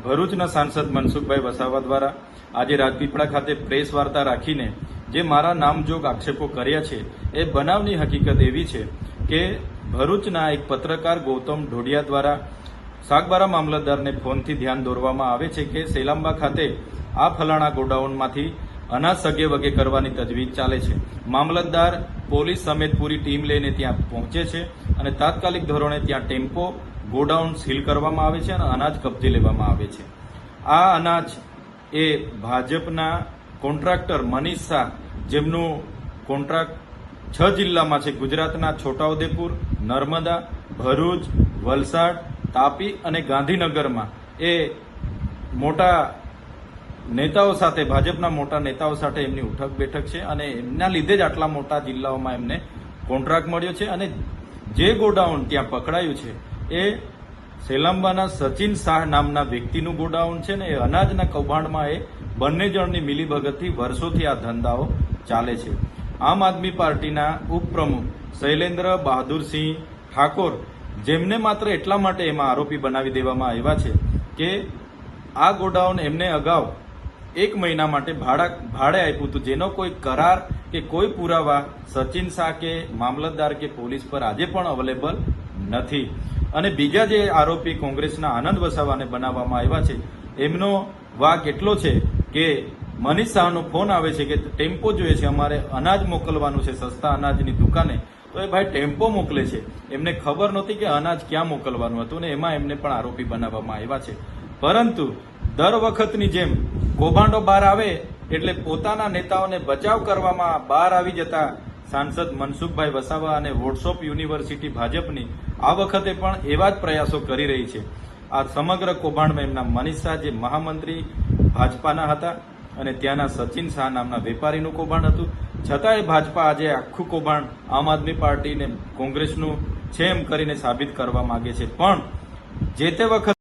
ભરૂચના સાંસદ મનસુખભાઈ વસાવા દ્વારા આજે રાજપીપળા ખાતે પ્રેસ વાર્તા રાખીને જે મારા નામજોગ આક્ષેપો કર્યા છે એ બનાવની હકીકત એવી છે કે ભરૂચના એક પત્રકાર ગૌતમ ઢોડિયા દ્વારા સાગબારા મામલતદારને ફોનથી ધ્યાન દોરવામાં આવે છે કે સેલાંબા ખાતે આ ફલાણા ગોડાઉનમાંથી અનાજ સગે વગે કરવાની તજવીજ ચાલે છે। મામલતદાર પોલીસ સમેત પૂરી ટીમ લઈને ત્યાં પહોંચે છે અને તાત્કાલિક ધોરણે ત્યાં ટેમ્પો ગોડાઉન સીલ કરવામાં આવે છે અને અનાજ કબજે લેવામાં આવે છે। આ અનાજ એ ભાજપના કોન્ટ્રાક્ટર મનીષ શાહ, જેમનું કોન્ટ્રાક્ટ 6 જિલ્લામાં છે, ગુજરાતના છોટાઉદેપુર, નર્મદા, ભરૂચ, વલસાડ, તાપી અને ગાંધીનગરમાં એ મોટા નેતાઓ સાથે, ભાજપના મોટા નેતાઓ સાથે એમની ઉઠક બેઠક છે અને એમના લીધે જ આટલા મોટા જિલ્લાઓમાં એમને કોન્ટ્રાક્ટ મળ્યો છે। અને જે ગોડાઉન ત્યાં પકડાયું છે એ સેલાંબાના સચિન શાહ નામના વ્યક્તિનું ગોડાઉન છે ને એ અનાજના કૌભાંડમાં એ બંને જણની મિલીભગતથી વર્ષોથી આ ધંધાઓ ચાલે છે। આમ આદમી પાર્ટીના ઉપપ્રમુખ શૈલેન્દ્ર બહાદુરસિંહ ઠાકોર, જેમને માત્ર એટલા માટે એમાં આરોપી બનાવી દેવામાં આવ્યા છે કે આ ગોડાઉન એમને અગાઉ 1 મહિના માટે ભાડે આપ્યું હતું, જેનો કોઈ કરાર કે કોઈ પુરાવા સચિન શાહ કે મામલતદાર કે પોલીસ પર આજે પણ અવેલેબલ નથી। અને બીજા જે આરોપી કોંગ્રેસના આનંદ વસાવાને બનાવવામાં આવ્યા છે, એમનો વાક એટલો છે કે મનીષ શાહનો ફોન આવે છે કે ટેમ્પો જોઈએ છે, અમારે અનાજ મોકલવાનું છે સસ્તા અનાજની દુકાને, તો એ ભાઈ ટેમ્પો મોકલે છે। એમને ખબર નહોતી કે અનાજ ક્યાં મોકલવાનું હતું ને એમાં એમને પણ આરોપી બનાવવામાં આવ્યા છે। પરંતુ દર વખતની જેમ કૌભાંડો બહાર આવે એટલે પોતાના નેતાઓને બચાવ કરવામાં બહાર આવી જતા સાંસદ મનસુખભાઈ વસાવા અને વોટ્સઅપ યુનિવર્સિટી ભાજપની આ વખતે પણ એવા જ પ્રયાસો કરી રહી છે। આ સમગ્ર કૌભાંડમાં એમના મનીષ શાહ, જે મહામંત્રી ભાજપાના હતા, અને ત્યાંના સચિન શાહ નામના વેપારીનું કૌભાંડ હતું, છતાંય ભાજપા આજે આખું કૌભાંડ આમ આદમી પાર્ટીને કોંગ્રેસનું છે એમ કરીને સાબિત કરવા માંગે છે। પણ જે તે વખત